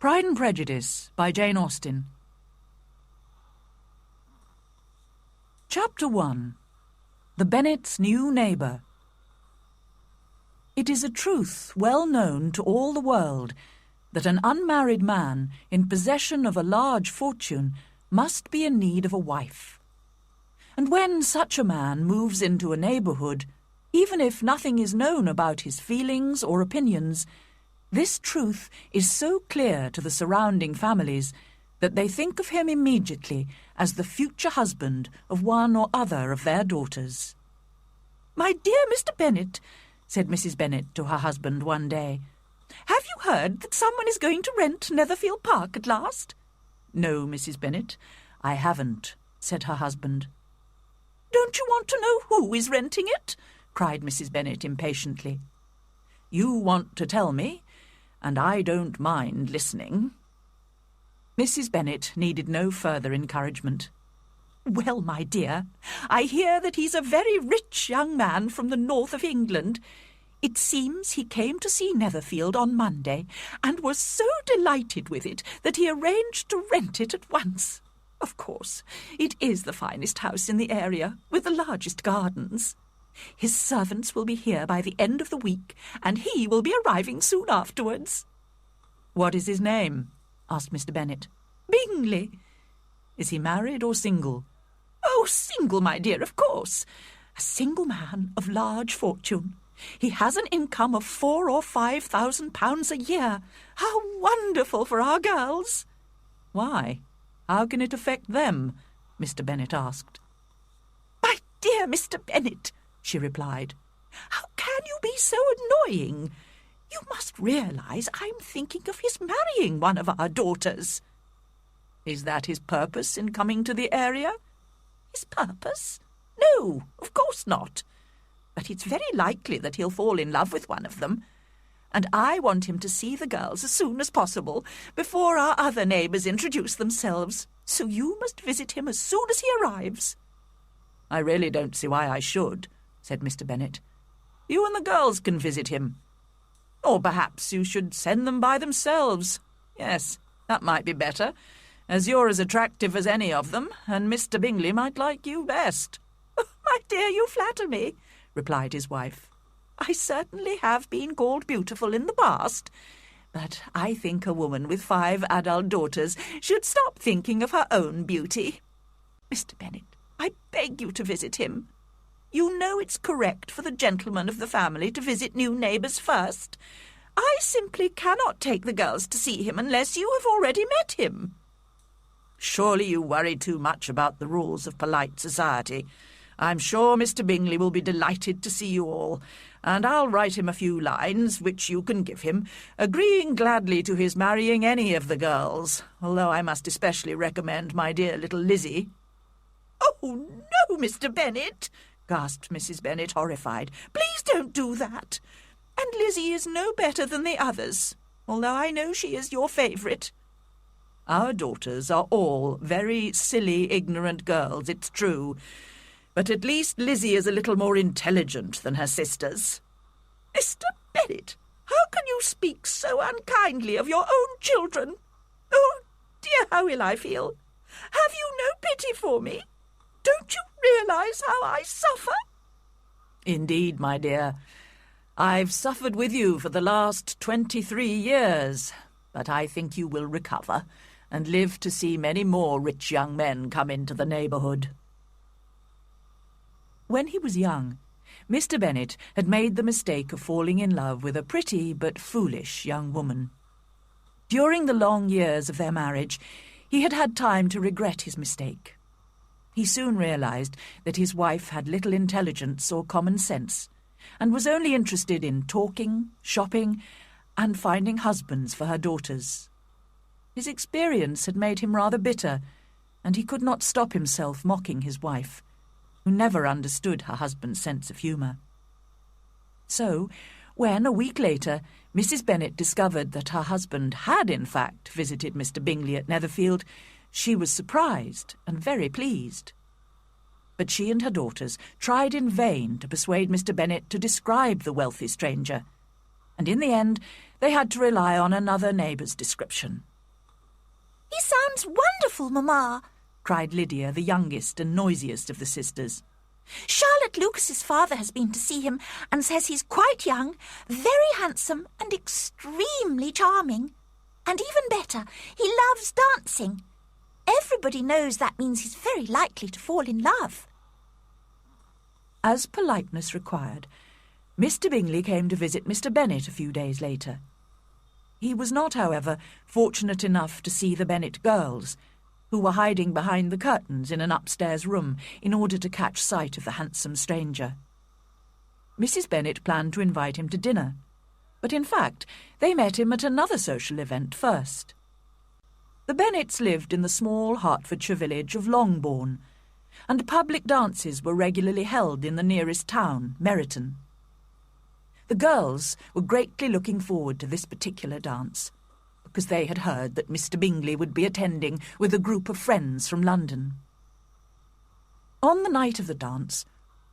Pride and Prejudice by Jane Austen. Chapter 1. The Bennets' New Neighbour. It is a truth well known to all the world that an unmarried man in possession of a large fortune must be in need of a wife. And when such a man moves into a neighbourhood, even if nothing is known about his feelings or opinions, this truth is so clear to the surrounding families that they think of him immediately as the future husband of one or other of their daughters. "My dear Mr. Bennet," said Mrs. Bennet to her husband one day, "have you heard that someone is going to rent Netherfield Park at last?" "No, Mrs. Bennet, I haven't," said her husband. "Don't you want to know who is renting it?" cried Mrs. Bennet impatiently. "You want to tell me, and I don't mind listening." Mrs. Bennet needed no further encouragement. "Well, my dear, I hear that he's a very rich young man from the north of England. It seems he came to see Netherfield on Monday, and was so delighted with it that he arranged to rent it at once. Of course, it is the finest house in the area, with the largest gardens. His servants will be here by the end of the week, and he will be arriving soon afterwards." "What is his name?" asked Mr. Bennet. "Bingley." "Is he married or single?" "Oh, single, my dear, of course. A single man of large fortune. He has an income of £4,000 or £5,000 a year. How wonderful for our girls!" "Why? How can it affect them?" Mr. Bennet asked. "My dear Mr. Bennet," she replied, "how can you be so annoying? You must realise I'm thinking of his marrying one of our daughters." "Is that his purpose in coming to the area?" "His purpose? No, of course not. But it's very likely that he'll fall in love with one of them. And I want him to see the girls as soon as possible, before our other neighbours introduce themselves. So you must visit him as soon as he arrives." "I really don't see why I should," said Mr. Bennet. "You and the girls can visit him. Or perhaps you should send them by themselves. Yes, that might be better, as you're as attractive as any of them, and Mr. Bingley might like you best." "Oh, my dear, you flatter me," replied his wife. "I certainly have been called beautiful in the past, but I think a woman with 5 adult daughters should stop thinking of her own beauty. Mr. Bennet, I beg you to visit him. You know it's correct for the gentleman of the family to visit new neighbours first. I simply cannot take the girls to see him unless you have already met him." "Surely you worry too much about the rules of polite society. I'm sure Mr. Bingley will be delighted to see you all, and I'll write him a few lines, which you can give him, agreeing gladly to his marrying any of the girls, although I must especially recommend my dear little Lizzie." "Oh, no, Mr. Bennet," gasped Mrs. Bennet, horrified. "Please don't do that. And Lizzie is no better than the others, although I know she is your favourite." "Our daughters are all very silly, ignorant girls, it's true, but at least Lizzie is a little more intelligent than her sisters." "Mr. Bennet, how can you speak so unkindly of your own children? Oh, dear, how ill I feel. Have you no pity for me? Don't you realise how I suffer?" "Indeed, my dear, I've suffered with you for the last 23 years, but I think you will recover and live to see many more rich young men come into the neighbourhood." When he was young, Mr. Bennet had made the mistake of falling in love with a pretty but foolish young woman. During the long years of their marriage, he had had time to regret his mistake. He soon realised that his wife had little intelligence or common sense, and was only interested in talking, shopping, and finding husbands for her daughters. His experience had made him rather bitter, and he could not stop himself mocking his wife, who never understood her husband's sense of humour. So, when, a week later, Mrs. Bennet discovered that her husband had in fact visited Mr. Bingley at Netherfield, she was surprised and very pleased. But she and her daughters tried in vain to persuade Mr. Bennet to describe the wealthy stranger, and in the end they had to rely on another neighbour's description, "He sounds wonderful, Mamma," cried Lydia, the youngest and noisiest of the sisters. "Charlotte Lucas's father has been to see him and says he's quite young, very handsome and extremely charming. And even better, he loves dancing. Everybody knows that means he's very likely to fall in love." As politeness required, Mr. Bingley came to visit Mr. Bennet a few days later. He was not, however, fortunate enough to see the Bennet girls, who were hiding behind the curtains in an upstairs room in order to catch sight of the handsome stranger. Mrs. Bennet planned to invite him to dinner, but in fact they met him at another social event first. The Bennets lived in the small Hertfordshire village of Longbourn, and public dances were regularly held in the nearest town, Meryton. The girls were greatly looking forward to this particular dance, because they had heard that Mr. Bingley would be attending with a group of friends from London. On the night of the dance,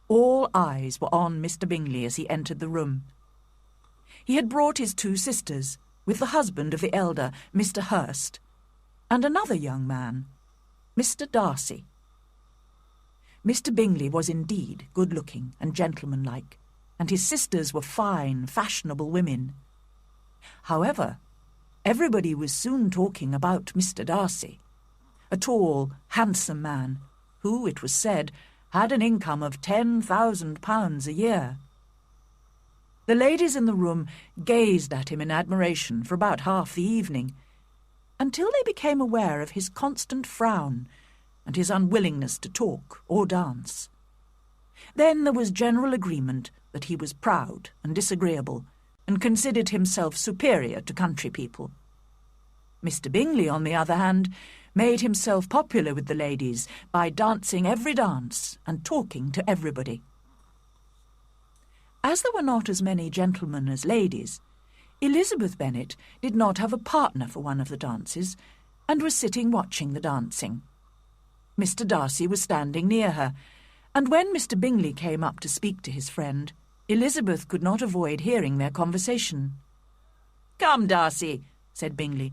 all eyes were on Mr. Bingley as he entered the room. He had brought his two sisters, with the husband of the elder, Mr. Hurst, and another young man, Mr. Darcy. Mr. Bingley was indeed good-looking and gentlemanlike, and his sisters were fine, fashionable women. However, everybody was soon talking about Mr. Darcy, a tall, handsome man, who, it was said, had an income of £10,000 a year. The ladies in the room gazed at him in admiration for about half the evening, until they became aware of his constant frown and his unwillingness to talk or dance. Then there was general agreement that he was proud and disagreeable, and considered himself superior to country people. Mr. Bingley, on the other hand, made himself popular with the ladies by dancing every dance and talking to everybody. As there were not as many gentlemen as ladies, Elizabeth Bennet did not have a partner for one of the dances, and was sitting watching the dancing. Mr. Darcy was standing near her, and when Mr. Bingley came up to speak to his friend, Elizabeth could not avoid hearing their conversation. "Come, Darcy," said Bingley,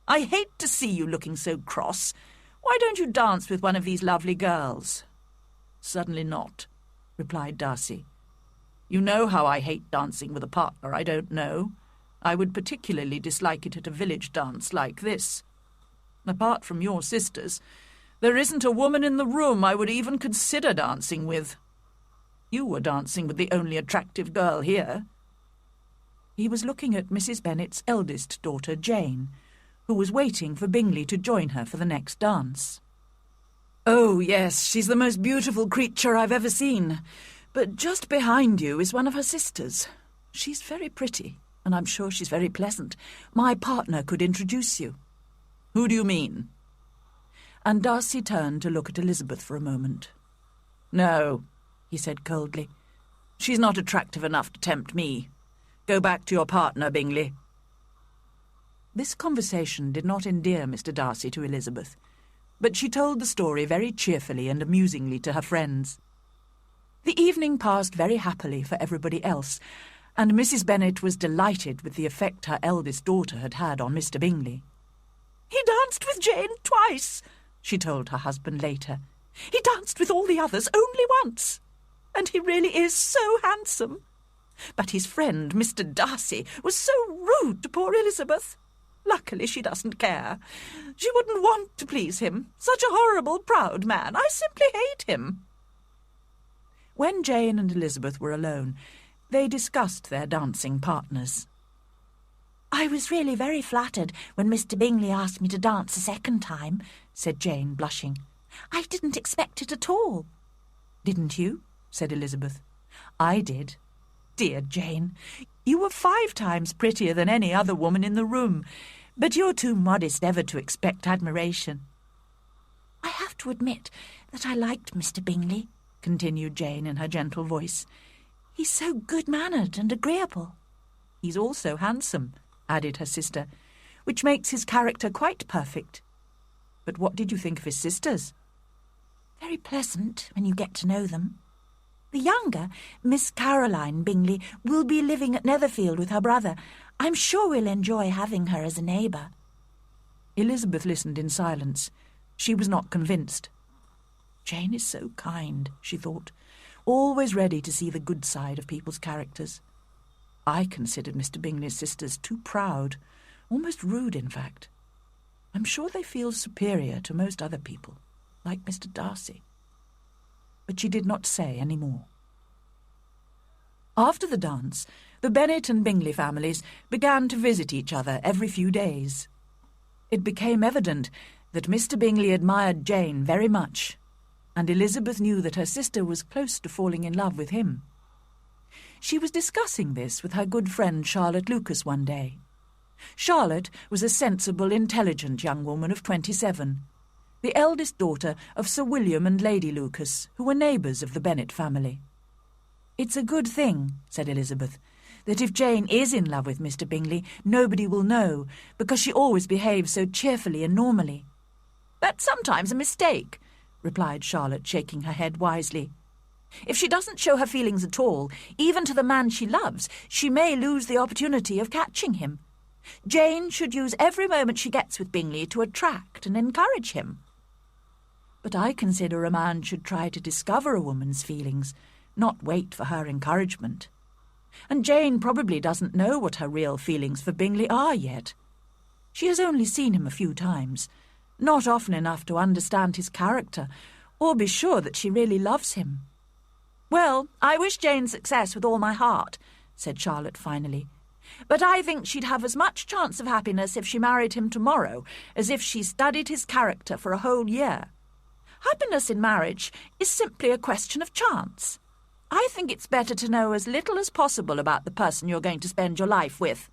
"I hate to see you looking so cross. Why don't you dance with one of these lovely girls?" "Certainly not," replied Darcy. "You know how I hate dancing with a partner I don't know. I would particularly dislike it at a village dance like this. Apart from your sisters, there isn't a woman in the room I would even consider dancing with. You were dancing with the only attractive girl here." He was looking at Mrs. Bennet's eldest daughter, Jane, who was waiting for Bingley to join her for the next dance. "Oh, yes, she's the most beautiful creature I've ever seen. But just behind you is one of her sisters. She's very pretty, and I'm sure she's very pleasant. My partner could introduce you." "Who do you mean?" And Darcy turned to look at Elizabeth for a moment. "No," he said coldly. "She's not attractive enough to tempt me. Go back to your partner, Bingley." This conversation did not endear Mr. Darcy to Elizabeth, but she told the story very cheerfully and amusingly to her friends. The evening passed very happily for everybody else, and Mrs. Bennet was delighted with the effect her eldest daughter had had on Mr. Bingley. "He danced with Jane twice," she told her husband later. "He danced with all the others only once. And he really is so handsome. But his friend, Mr. Darcy, was so rude to poor Elizabeth. Luckily she doesn't care. She wouldn't want to please him. Such a horrible, proud man. I simply hate him." When Jane and Elizabeth were alone, they discussed their dancing partners. "I was really very flattered when Mr. Bingley asked me to dance a second time," said Jane, blushing. "I didn't expect it at all." "Didn't you?" said Elizabeth. "I did. Dear Jane, you were 5 times prettier than any other woman in the room, but you're too modest ever to expect admiration." "I have to admit that I liked Mr. Bingley," continued Jane in her gentle voice. "He's so good-mannered and agreeable." "He's also handsome," added her sister, "which makes his character quite perfect. But what did you think of his sisters?" "Very pleasant when you get to know them. The younger, Miss Caroline Bingley, will be living at Netherfield with her brother. I'm sure we'll enjoy having her as a neighbour." Elizabeth listened in silence. She was not convinced. Jane is so kind, she thought, always ready to see the good side of people's characters. I considered Mr. Bingley's sisters too proud, almost rude, in fact. I'm sure they feel superior to most other people, like Mr. Darcy. But she did not say any more. After the dance, the Bennet and Bingley families began to visit each other every few days. It became evident that Mr. Bingley admired Jane very much, and Elizabeth knew that her sister was close to falling in love with him. She was discussing this with her good friend Charlotte Lucas one day. Charlotte was a sensible, intelligent young woman of 27, the eldest daughter of Sir William and Lady Lucas, who were neighbours of the Bennet family. "It's a good thing," said Elizabeth, "that if Jane is in love with Mr. Bingley, nobody will know, because she always behaves so cheerfully and normally." "That's sometimes a mistake," replied Charlotte, shaking her head wisely. "If she doesn't show her feelings at all, even to the man she loves, she may lose the opportunity of catching him. Jane should use every moment she gets with Bingley to attract and encourage him." "But I consider a man should try to discover a woman's feelings, not wait for her encouragement. And Jane probably doesn't know what her real feelings for Bingley are yet. She has only seen him a few times, not often enough to understand his character or be sure that she really loves him." "Well, I wish Jane success with all my heart," said Charlotte finally. "But I think she'd have as much chance of happiness if she married him tomorrow as if she studied his character for a whole year. Happiness in marriage is simply a question of chance. I think it's better to know as little as possible about the person you're going to spend your life with."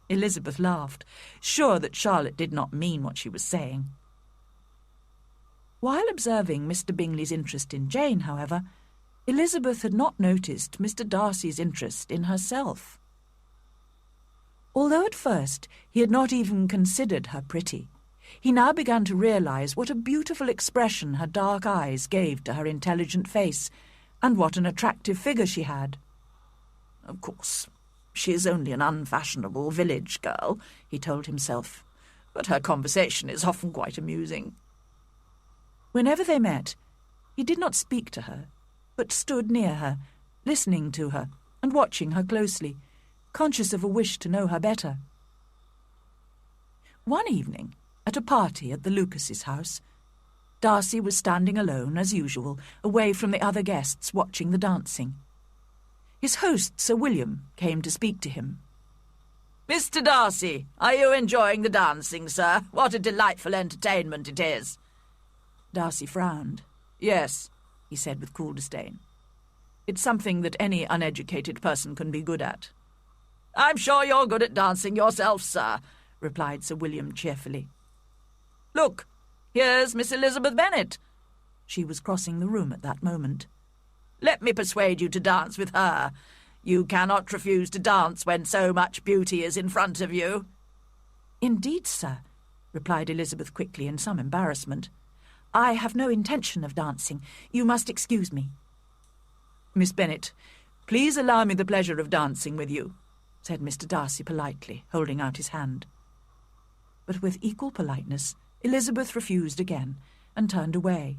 Elizabeth laughed, sure that Charlotte did not mean what she was saying. While observing Mr. Bingley's interest in Jane, however, Elizabeth had not noticed Mr. Darcy's interest in herself. Although at first he had not even considered her pretty, he now began to realise what a beautiful expression her dark eyes gave to her intelligent face, and what an attractive figure she had. "Of course, she is only an unfashionable village girl," he told himself, "but her conversation is often quite amusing." Whenever they met, he did not speak to her, but stood near her, listening to her and watching her closely, conscious of a wish to know her better. One evening, at a party at the Lucases' house, Darcy was standing alone, as usual, away from the other guests watching the dancing. His host, Sir William, came to speak to him. "Mr. Darcy, are you enjoying the dancing, sir? What a delightful entertainment it is." Darcy frowned. "Yes," he said with cool disdain. "It's something that any uneducated person can be good at." "I'm sure you're good at dancing yourself, sir," replied Sir William cheerfully. "Look, here's Miss Elizabeth Bennet." She was crossing the room at that moment. "Let me persuade you to dance with her. You cannot refuse to dance when so much beauty is in front of you." "Indeed, sir," replied Elizabeth quickly in some embarrassment. "I have no intention of dancing. You must excuse me." "Miss Bennet, please allow me the pleasure of dancing with you," said Mr. Darcy politely, holding out his hand. But with equal politeness, Elizabeth refused again and turned away.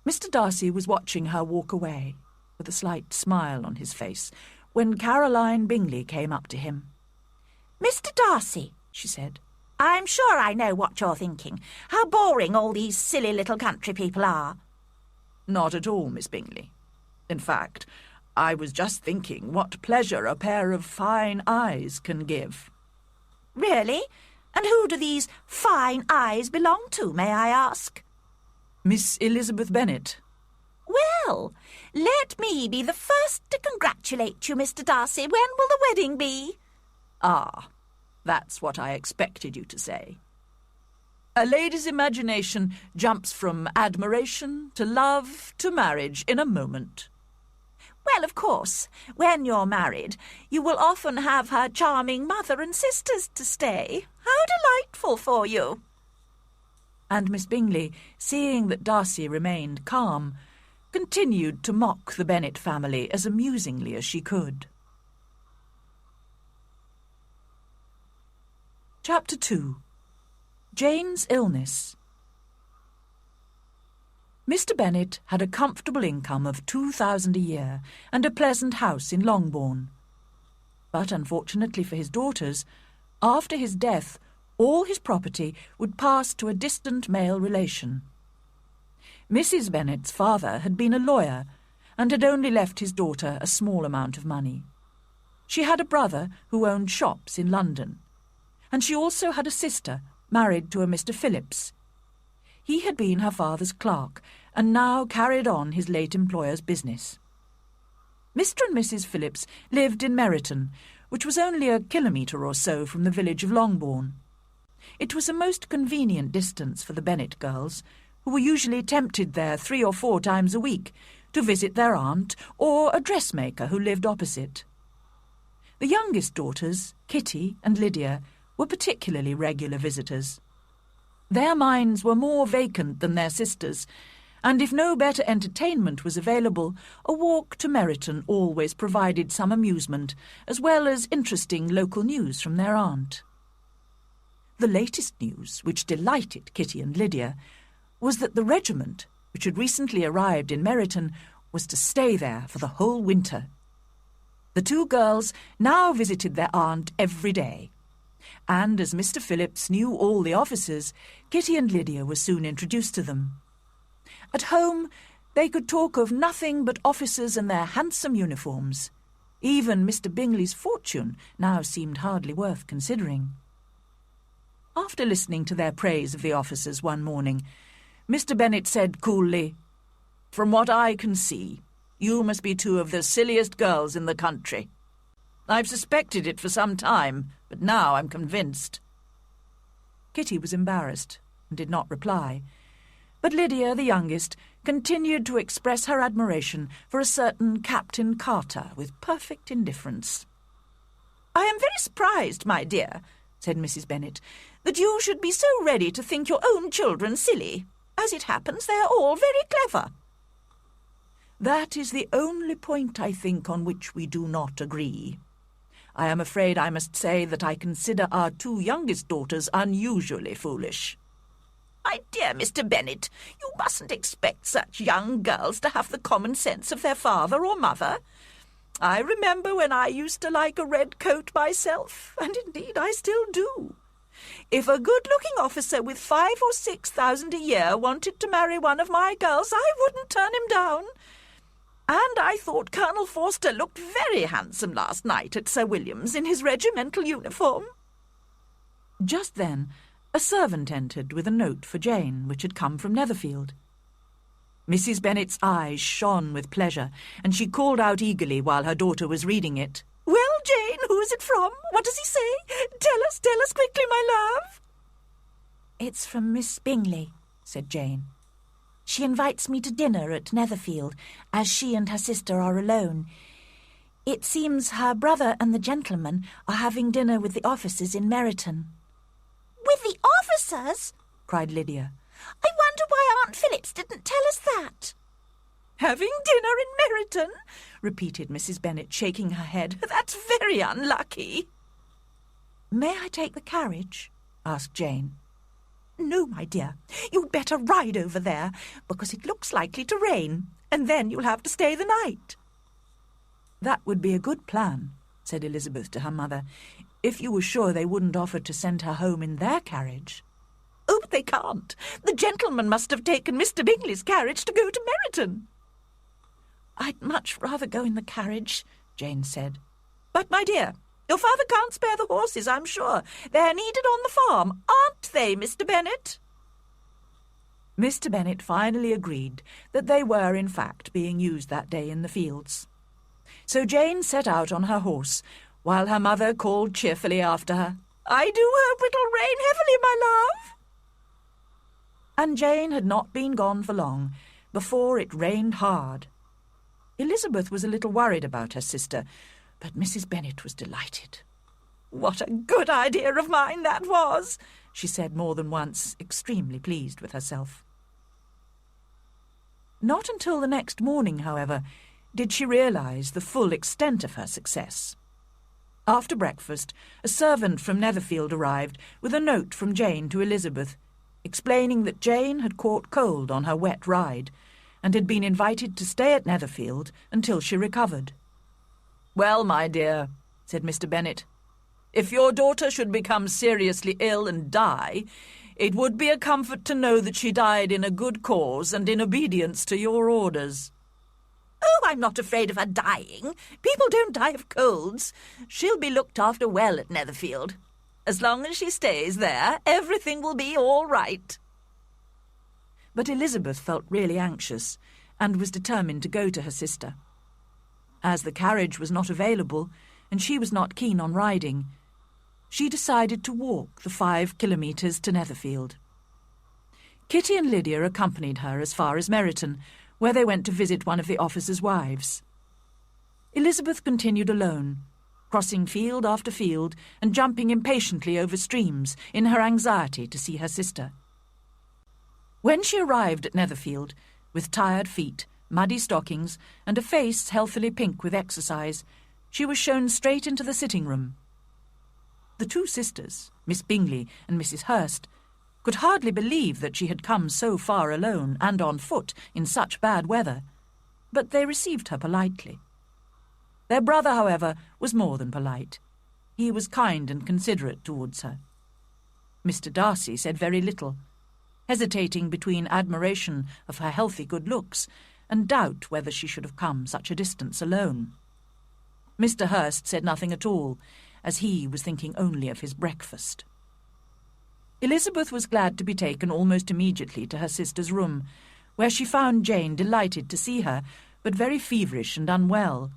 Mr. Darcy was watching her walk away, with a slight smile on his face, when Caroline Bingley came up to him. "Mr. Darcy," she said, "I'm sure I know what you're thinking. How boring all these silly little country people are." "Not at all, Miss Bingley. In fact, I was just thinking what pleasure a pair of fine eyes can give." "Really? And who do these fine eyes belong to, may I ask?" "Miss Elizabeth Bennet." "Well, let me be the first to congratulate you, Mr. Darcy. When will the wedding be?" "Ah, that's what I expected you to say. A lady's imagination jumps from admiration to love to marriage in a moment." "Well, of course, when you're married, you will often have her charming mother and sisters to stay. How delightful for you!" And Miss Bingley, seeing that Darcy remained calm, continued to mock the Bennet family as amusingly as she could. Chapter 2. Jane's illness. Mr. Bennet had a comfortable income of £2,000 a year and a pleasant house in Longbourn. But unfortunately for his daughters, after his death, all his property would pass to a distant male relation. Mrs. Bennet's father had been a lawyer and had only left his daughter a small amount of money. She had a brother who owned shops in London, and she also had a sister married to a Mr. Phillips. He had been her father's clerk and now carried on his late employer's business. Mr. and Mrs. Phillips lived in Meryton, which was only a kilometre or so from the village of Longbourn. It was a most convenient distance for the Bennet girls, who were usually tempted there 3 or 4 times a week to visit their aunt or a dressmaker who lived opposite. The youngest daughters, Kitty and Lydia, were particularly regular visitors. Their minds were more vacant than their sisters', and if no better entertainment was available, a walk to Meryton always provided some amusement, as well as interesting local news from their aunt. The latest news, which delighted Kitty and Lydia, was that the regiment, which had recently arrived in Meryton, was to stay there for the whole winter. The 2 girls now visited their aunt every day, and as Mr. Phillips knew all the officers, Kitty and Lydia were soon introduced to them. At home, they could talk of nothing but officers and their handsome uniforms. Even Mr. Bingley's fortune now seemed hardly worth considering. After listening to their praise of the officers one morning, Mr. Bennet said coolly, "From what I can see, you must be 2 of the silliest girls in the country. I've suspected it for some time, but now I'm convinced." Kitty was embarrassed and did not reply, but Lydia, the youngest, continued to express her admiration for a certain Captain Carter with perfect indifference. "I am very surprised, my dear," said Mrs. Bennet, "that you should be so ready to think your own children silly. As it happens, they are all very clever." "That is the only point, I think, on which we do not agree. I am afraid I must say that I consider our 2 youngest daughters unusually foolish." "My dear Mr. Bennet, you mustn't expect such young girls to have the common sense of their father or mother. I remember when I used to like a red coat myself, and indeed I still do. If a good-looking officer with 5,000 or 6,000 a year wanted to marry one of my girls, I wouldn't turn him down. And I thought Colonel Forster looked very handsome last night at Sir William's in his regimental uniform." Just then, a servant entered with a note for Jane, which had come from Netherfield. Mrs. Bennet's eyes shone with pleasure, and she called out eagerly while her daughter was reading it, "Well, Jane, who is it from? What does he say? Tell us quickly, my love." "It's from Miss Bingley," said Jane. "She invites me to dinner at Netherfield, as she and her sister are alone. It seems her brother and the gentleman are having dinner with the officers in Meryton." "With the officers?" cried Lydia. "I wonder why Aunt Phillips didn't tell us that." "Having dinner in Meryton?" repeated Mrs. Bennet, shaking her head. "That's very unlucky." "May I take the carriage?" asked Jane. "No, my dear. You'd better ride over there, because it looks likely to rain, and then you'll have to stay the night." "That would be a good plan," said Elizabeth to her mother, "if you were sure they wouldn't offer to send her home in their carriage." "Oh, but they can't. The gentleman must have taken Mr. Bingley's carriage to go to Meryton." "I'd much rather go in the carriage," Jane said. "But, my dear, your father can't spare the horses, I'm sure. They're needed on the farm, aren't they, Mr. Bennet?" Mr. Bennet finally agreed that they were, in fact, being used that day in the fields. So Jane set out on her horse, while her mother called cheerfully after her, "I do hope it'll rain heavily, my love." And Jane had not been gone for long before it rained hard. Elizabeth was a little worried about her sister, but Mrs. Bennet was delighted. "What a good idea of mine that was," she said more than once, extremely pleased with herself. Not until the next morning, however, did she realize the full extent of her success. After breakfast, a servant from Netherfield arrived with a note from Jane to Elizabeth, explaining that Jane had caught cold on her wet ride and had been invited to stay at Netherfield until she recovered. "Well, my dear," said Mr. Bennet, "if your daughter should become seriously ill and die, it would be a comfort to know that she died in a good cause and in obedience to your orders." "Oh, I'm not afraid of her dying. People don't die of colds. She'll be looked after well at Netherfield. As long as she stays there, everything will be all right." But Elizabeth felt really anxious and was determined to go to her sister. As the carriage was not available and she was not keen on riding, she decided to walk the 5 kilometres to Netherfield. Kitty and Lydia accompanied her as far as Meryton, where they went to visit one of the officers' wives. Elizabeth continued alone, crossing field after field and jumping impatiently over streams in her anxiety to see her sister. When she arrived at Netherfield, with tired feet, muddy stockings, and a face healthily pink with exercise, she was shown straight into the sitting-room. The 2 sisters, Miss Bingley and Mrs. Hurst, could hardly believe that she had come so far alone and on foot in such bad weather, but they received her politely. Their brother, however, was more than polite. He was kind and considerate towards her. Mr. Darcy said very little, hesitating between admiration of her healthy good looks and doubt whether she should have come such a distance alone. Mr. Hurst said nothing at all, as he was thinking only of his breakfast. Elizabeth was glad to be taken almost immediately to her sister's room, where she found Jane delighted to see her, but very feverish and unwell.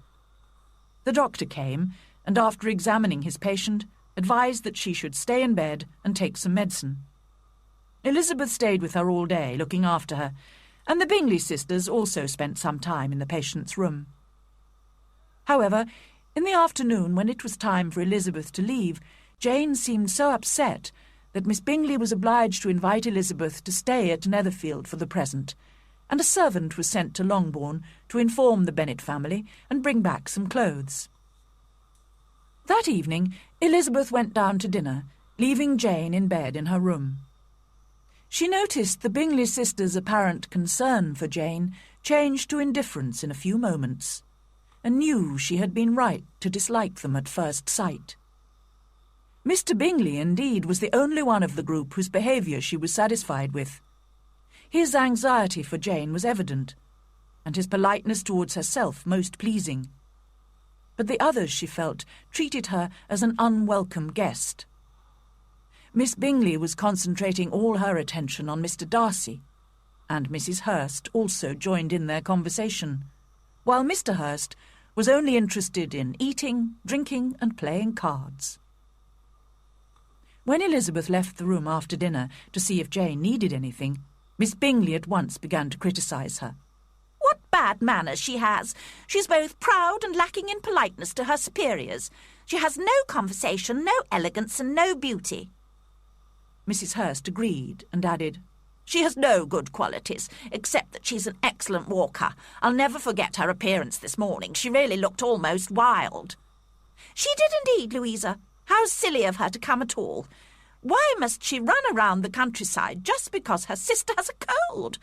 The doctor came, and after examining his patient, advised that she should stay in bed and take some medicine. Elizabeth stayed with her all day, looking after her, and the Bingley sisters also spent some time in the patient's room. However, in the afternoon, when it was time for Elizabeth to leave, Jane seemed so upset that Miss Bingley was obliged to invite Elizabeth to stay at Netherfield for the present, and a servant was sent to Longbourn to inform the Bennet family and bring back some clothes. That evening, Elizabeth went down to dinner, leaving Jane in bed in her room. She noticed the Bingley sisters' apparent concern for Jane changed to indifference in a few moments, and knew she had been right to dislike them at first sight. Mr. Bingley, indeed, was the only one of the group whose behaviour she was satisfied with. His anxiety for Jane was evident, and his politeness towards herself most pleasing. But the others, she felt, treated her as an unwelcome guest. Miss Bingley was concentrating all her attention on Mr. Darcy, and Mrs. Hurst also joined in their conversation, while Mr. Hurst was only interested in eating, drinking, and playing cards. When Elizabeth left the room after dinner to see if Jane needed anything, Miss Bingley at once began to criticise her. "What bad manners she has! She's both proud and lacking in politeness to her superiors. She has no conversation, no elegance, and no beauty." Mrs. Hurst agreed and added, "She has no good qualities, except that she's an excellent walker. I'll never forget her appearance this morning. She really looked almost wild." "She did indeed, Louisa. How silly of her to come at all. Why must she run around the countryside just because her sister has a cold?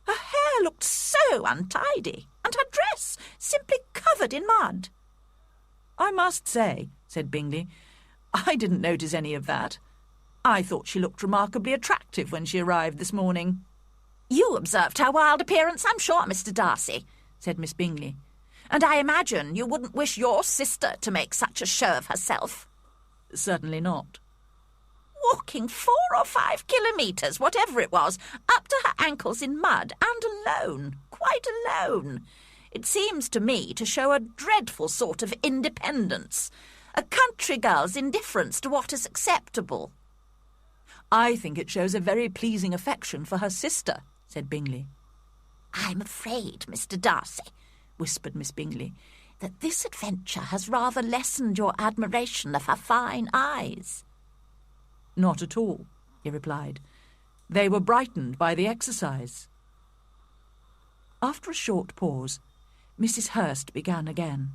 Her hair looked so untidy, and her dress simply covered in mud." "I must say," said Bingley, "I didn't notice any of that. I thought she looked remarkably attractive when she arrived this morning." "You observed her wild appearance, I'm sure, Mr. Darcy," said Miss Bingley. "And I imagine you wouldn't wish your sister to make such a show of herself." "Certainly not." "Walking 4 or 5 kilometres, whatever it was, up to her ankles in mud, and alone, quite alone. It seems to me to show a dreadful sort of independence, a country girl's indifference to what is acceptable." "I think it shows a very pleasing affection for her sister," said Bingley. "I'm afraid, Mr. Darcy," whispered Miss Bingley, "that this adventure has rather lessened your admiration of her fine eyes." "Not at all," he replied. "They were brightened by the exercise." After a short pause, Mrs. Hurst began again.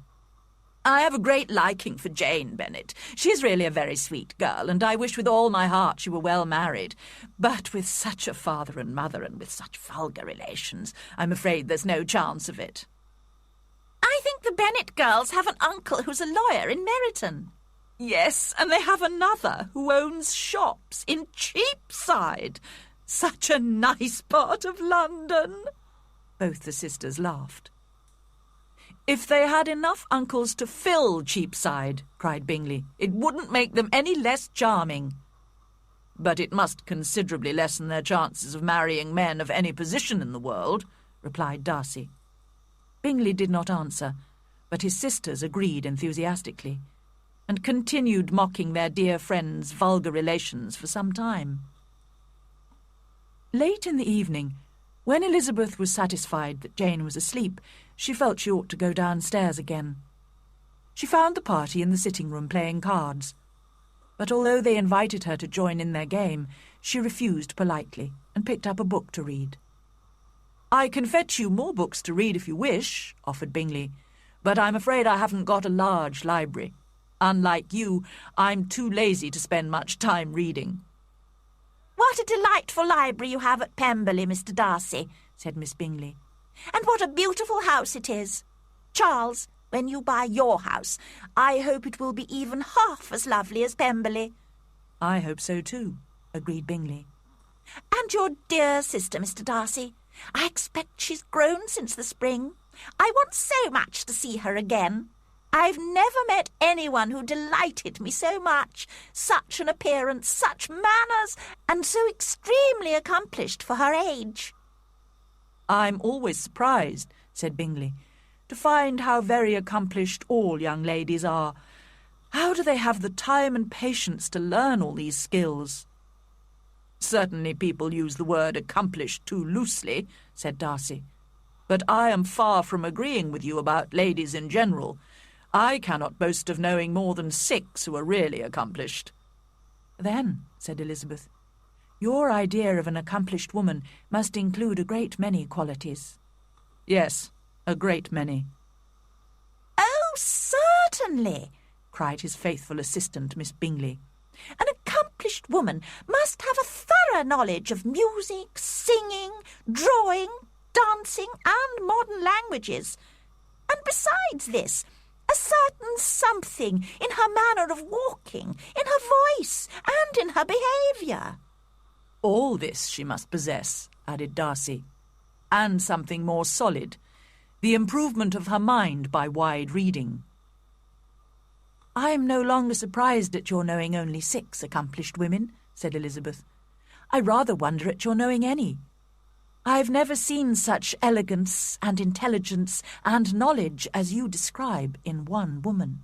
I have a great liking for Jane Bennet. She's really a very sweet girl, and I wish with all my heart she were well married. But with such a father and mother, and with such vulgar relations, I'm afraid there's no chance of it. I think the Bennet girls have an uncle who's a lawyer in Meryton. Yes, and they have another who owns shops in Cheapside. Such a nice part of London. Both the sisters laughed. If they had enough uncles to fill Cheapside, cried Bingley, it wouldn't make them any less charming. But it must considerably lessen their chances of marrying men of any position in the world, replied Darcy. Bingley did not answer, but his sisters agreed enthusiastically, and continued mocking their dear friend's vulgar relations for some time. Late in the evening, when Elizabeth was satisfied that Jane was asleep, she felt she ought to go downstairs again. She found the party in the sitting-room playing cards, but although they invited her to join in their game, she refused politely and picked up a book to read. "I can fetch you more books to read if you wish," offered Bingley, "but I'm afraid I haven't got a large library. Unlike you, I'm too lazy to spend much time reading." "What a delightful library you have at Pemberley, Mr. Darcy," said Miss Bingley. "And what a beautiful house it is. Charles, when you buy your house, I hope it will be even half as lovely as Pemberley." "I hope so too," agreed Bingley. "And your dear sister, Mr. Darcy. I expect she's grown since the spring. I want so much to see her again. I've never met anyone who delighted me so much. Such an appearance, such manners, and so extremely accomplished for her age." "I'm always surprised," said Bingley, "to find how very accomplished all young ladies are. How do they have the time and patience to learn all these skills?" "Certainly people use the word accomplished too loosely," said Darcy. "But I am far from agreeing with you about ladies in general. I cannot boast of knowing more than 6 who are really accomplished." "Then," said Elizabeth, "your idea of an accomplished woman must include a great many qualities." "Yes, a great many." "Oh, certainly," cried his faithful assistant, Miss Bingley. "An accomplished woman must have a thorough knowledge of music, singing, drawing, dancing, and modern languages. And besides this, a certain something in her manner of walking, in her voice, and in her behaviour." "All this she must possess," added Darcy, "and something more solid, the improvement of her mind by wide reading." "I'm no longer surprised at your knowing only 6 accomplished women," said Elizabeth. "I rather wonder at your knowing any. I've never seen such elegance and intelligence and knowledge as you describe in one woman."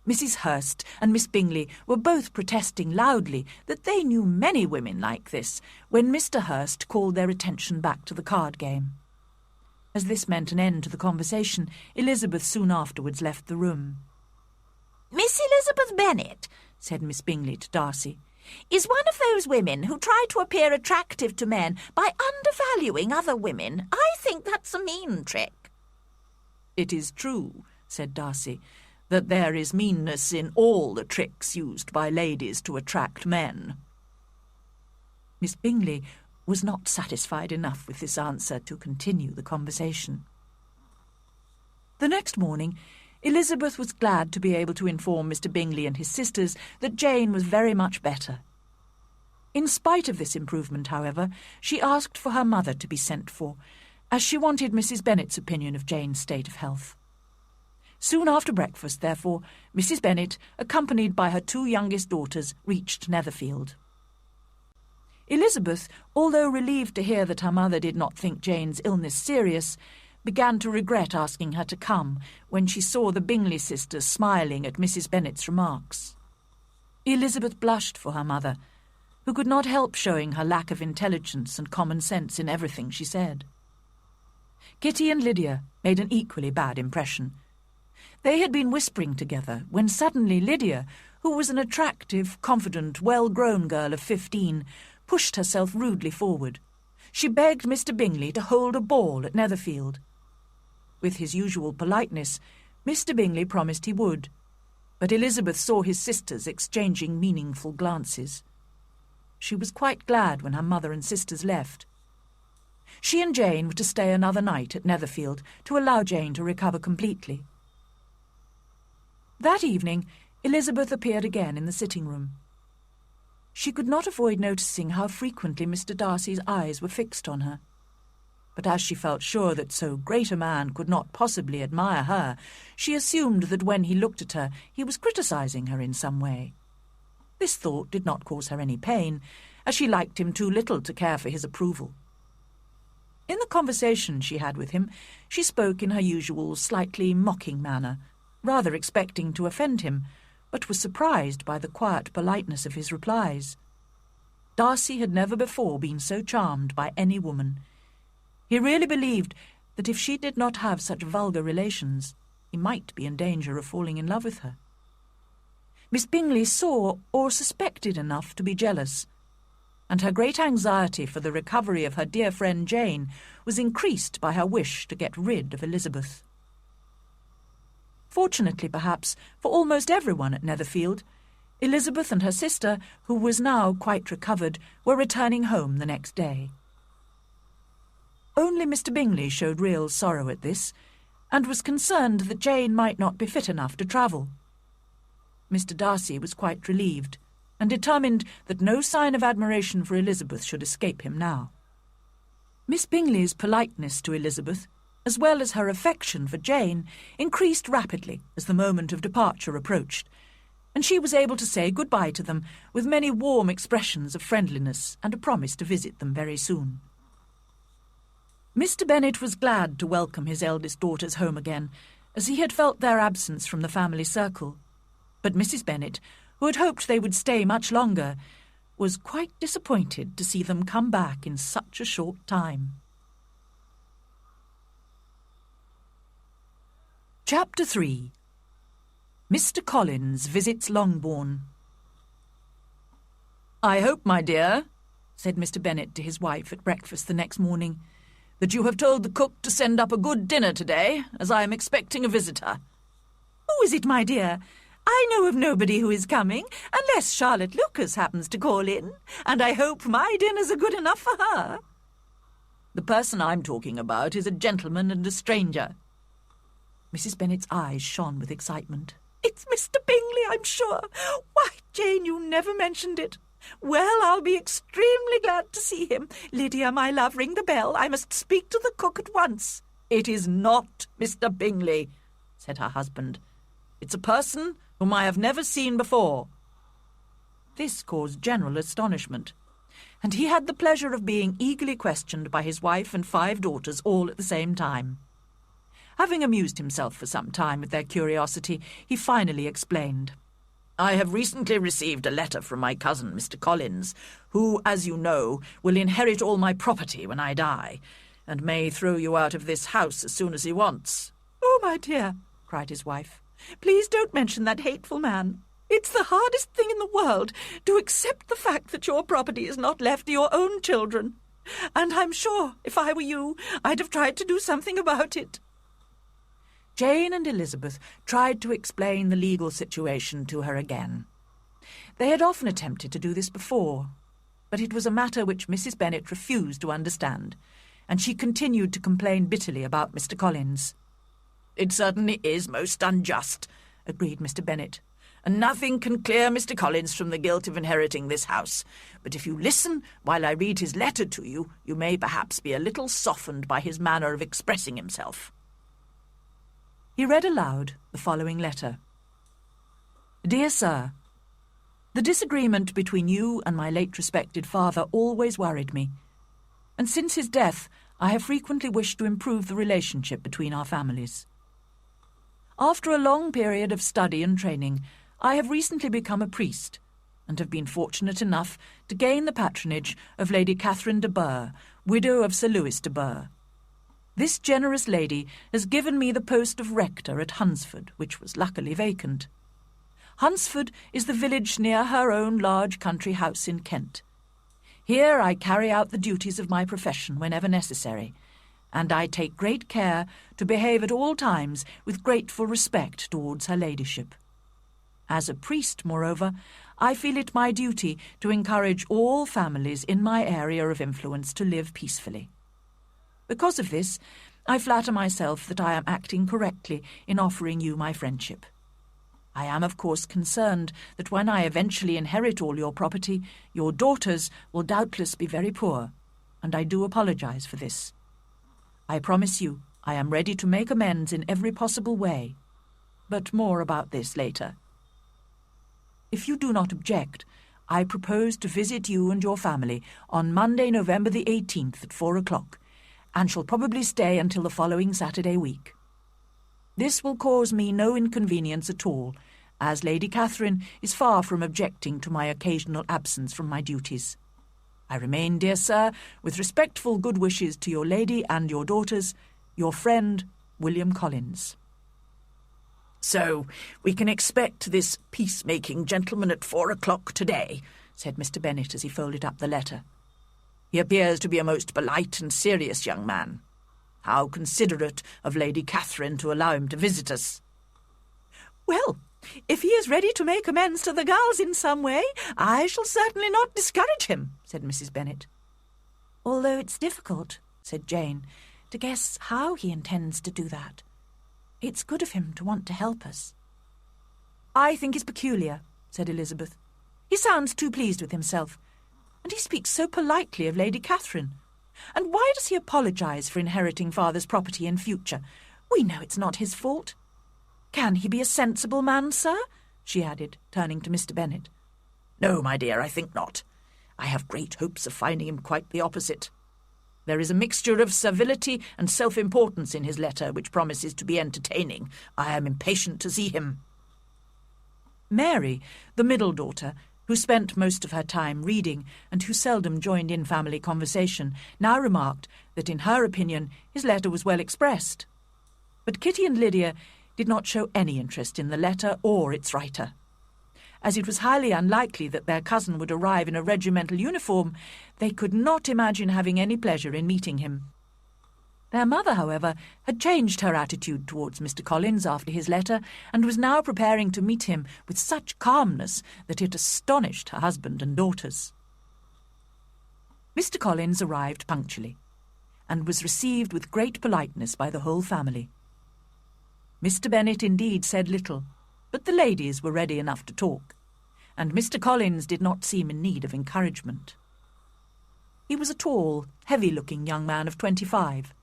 Mrs. Hurst and Miss Bingley were both protesting loudly that they knew many women like this, when Mr. Hurst called their attention back to the card game. As this meant an end to the conversation, Elizabeth soon afterwards left the room. "Miss Elizabeth Bennet," said Miss Bingley to Darcy, "is one of those women who try to appear attractive to men by undervaluing other women. I think that's a mean trick." "It is true," said Darcy, "that there is meanness in all the tricks used by ladies to attract men." Miss Bingley was not satisfied enough with this answer to continue the conversation. The next morning, Elizabeth was glad to be able to inform Mr. Bingley and his sisters that Jane was very much better. In spite of this improvement, however, she asked for her mother to be sent for, as she wanted Mrs. Bennet's opinion of Jane's state of health. Soon after breakfast, therefore, Mrs. Bennet, accompanied by her 2 youngest daughters, reached Netherfield. Elizabeth, although relieved to hear that her mother did not think Jane's illness serious, began to regret asking her to come when she saw the Bingley sisters smiling at Mrs. Bennet's remarks. Elizabeth blushed for her mother, who could not help showing her lack of intelligence and common sense in everything she said. Kitty and Lydia made an equally bad impression. They had been whispering together when suddenly Lydia, who was an attractive, confident, well-grown girl of 15, pushed herself rudely forward. She begged Mr. Bingley to hold a ball at Netherfield. With his usual politeness, Mr. Bingley promised he would, but Elizabeth saw his sisters exchanging meaningful glances. She was quite glad when her mother and sisters left. She and Jane were to stay another night at Netherfield to allow Jane to recover completely. That evening, Elizabeth appeared again in the sitting-room. She could not avoid noticing how frequently Mr. Darcy's eyes were fixed on her. But as she felt sure that so great a man could not possibly admire her, she assumed that when he looked at her, he was criticising her in some way. This thought did not cause her any pain, as she liked him too little to care for his approval. In the conversation she had with him, she spoke in her usual slightly mocking manner, rather expecting to offend him, but was surprised by the quiet politeness of his replies. Darcy had never before been so charmed by any woman. He really believed that if she did not have such vulgar relations, he might be in danger of falling in love with her. Miss Bingley saw or suspected enough to be jealous, and her great anxiety for the recovery of her dear friend Jane was increased by her wish to get rid of Elizabeth. Fortunately, perhaps, for almost everyone at Netherfield, Elizabeth and her sister, who was now quite recovered, were returning home the next day. Only Mr. Bingley showed real sorrow at this, and was concerned that Jane might not be fit enough to travel. Mr. Darcy was quite relieved, and determined that no sign of admiration for Elizabeth should escape him now. Miss Bingley's politeness to Elizabeth, as well as her affection for Jane, increased rapidly as the moment of departure approached, and she was able to say good-bye to them with many warm expressions of friendliness and a promise to visit them very soon. Mr. Bennet was glad to welcome his eldest daughters home again, as he had felt their absence from the family circle. But Mrs. Bennet, who had hoped they would stay much longer, was quite disappointed to see them come back in such a short time. Chapter 3. Mr. Collins visits Longbourn. "I hope, my dear," said Mr. Bennet to his wife at breakfast the next morning, "that you have told the cook to send up a good dinner today, as I am expecting a visitor." "Who is it, my dear? I know of nobody who is coming, unless Charlotte Lucas happens to call in, and I hope my dinners are good enough for her." "The person I'm talking about is a gentleman and a stranger." Mrs. Bennet's eyes shone with excitement. "It's Mr. Bingley, I'm sure. Why, Jane, you never mentioned it. Well, I'll be extremely glad to see him. Lydia, my love, ring the bell. I must speak to the cook at once." "It is not Mr. Bingley," said her husband. "It's a person whom I have never seen before." This caused general astonishment, and he had the pleasure of being eagerly questioned by his wife and 5 daughters all at the same time. Having amused himself for some time with their curiosity, he finally explained. "I have recently received a letter from my cousin, Mr. Collins, who, as you know, will inherit all my property when I die, and may throw you out of this house as soon as he wants." "Oh, my dear," cried his wife, "please don't mention that hateful man. It's the hardest thing in the world to accept the fact that your property is not left to your own children, and I'm sure, if I were you, I'd have tried to do something about it." Jane and Elizabeth tried to explain the legal situation to her again. They had often attempted to do this before, but it was a matter which Mrs. Bennet refused to understand, and she continued to complain bitterly about Mr. Collins. "It certainly is most unjust," agreed Mr. Bennet, "and nothing can clear Mr. Collins from the guilt of inheriting this house. But if you listen while I read his letter to you, you may perhaps be a little softened by his manner of expressing himself." He read aloud the following letter. "Dear Sir, the disagreement between you and my late respected father always worried me, and since his death I have frequently wished to improve the relationship between our families. After a long period of study and training, I have recently become a priest, and have been fortunate enough to gain the patronage of Lady Catherine de Burgh, widow of Sir Lewis de Burgh. This generous lady has given me the post of rector at Hunsford, which was luckily vacant. Hunsford is the village near her own large country house in Kent. Here I carry out the duties of my profession whenever necessary, and I take great care to behave at all times with grateful respect towards her ladyship. As a priest, moreover, I feel it my duty to encourage all families in my area of influence to live peacefully. Because of this, I flatter myself that I am acting correctly in offering you my friendship. I am, of course, concerned that when I eventually inherit all your property, your daughters will doubtless be very poor, and I do apologize for this. I promise you I am ready to make amends in every possible way, but more about this later. If you do not object, I propose to visit you and your family on Monday, November the 18th at 4 o'clock, and shall probably stay until the following Saturday week. This will cause me no inconvenience at all, as Lady Catherine is far from objecting to my occasional absence from my duties. I remain, dear sir, with respectful good wishes to your lady and your daughters, your friend, William Collins. So we can expect this peacemaking gentleman at 4 o'clock today, said Mr. Bennet as he folded up the letter. He appears to be a most polite and serious young man. How considerate of Lady Catherine to allow him to visit us. Well, if he is ready to make amends to the girls in some way, I shall certainly not discourage him, said Mrs. Bennet. Although it's difficult, said Jane, to guess how he intends to do that. It's good of him to want to help us. I think he's peculiar, said Elizabeth. He sounds too pleased with himself, and he speaks so politely of Lady Catherine. And why does he apologise for inheriting father's property in future? We know it's not his fault. Can he be a sensible man, sir? She added, turning to Mr. Bennet. No, my dear, I think not. I have great hopes of finding him quite the opposite. There is a mixture of servility and self-importance in his letter which promises to be entertaining. I am impatient to see him. Mary, the middle daughter, who spent most of her time reading and who seldom joined in family conversation, now remarked that in her opinion his letter was well expressed. But Kitty and Lydia did not show any interest in the letter or its writer. As it was highly unlikely that their cousin would arrive in a regimental uniform, they could not imagine having any pleasure in meeting him. Their mother, however, had changed her attitude towards Mr. Collins after his letter, and was now preparing to meet him with such calmness that it astonished her husband and daughters. Mr. Collins arrived punctually, and was received with great politeness by the whole family. Mr. Bennet indeed said little, but the ladies were ready enough to talk, and Mr. Collins did not seem in need of encouragement. He was a tall, heavy-looking young man of 25.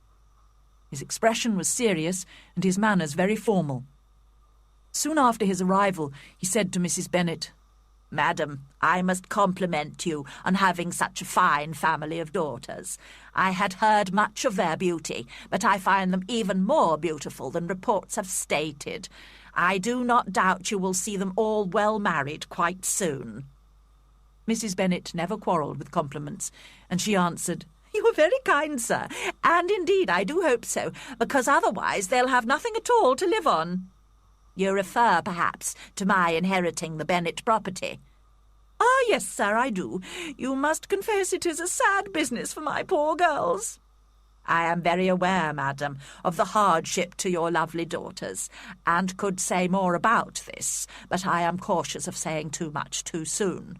His expression was serious, and his manners very formal. Soon after his arrival, he said to Mrs. Bennet, "Madam, I must compliment you on having such a fine family of daughters. I had heard much of their beauty, but I find them even more beautiful than reports have stated. I do not doubt you will see them all well married quite soon." Mrs. Bennet never quarrelled with compliments, and she answered, "You are very kind, sir, and indeed I do hope so, because otherwise they'll have nothing at all to live on." "You refer, perhaps, to my inheriting the Bennet property?" "Ah, yes, sir, I do. You must confess it is a sad business for my poor girls." "I am very aware, madam, of the hardship to your lovely daughters, and could say more about this, but I am cautious of saying too much too soon.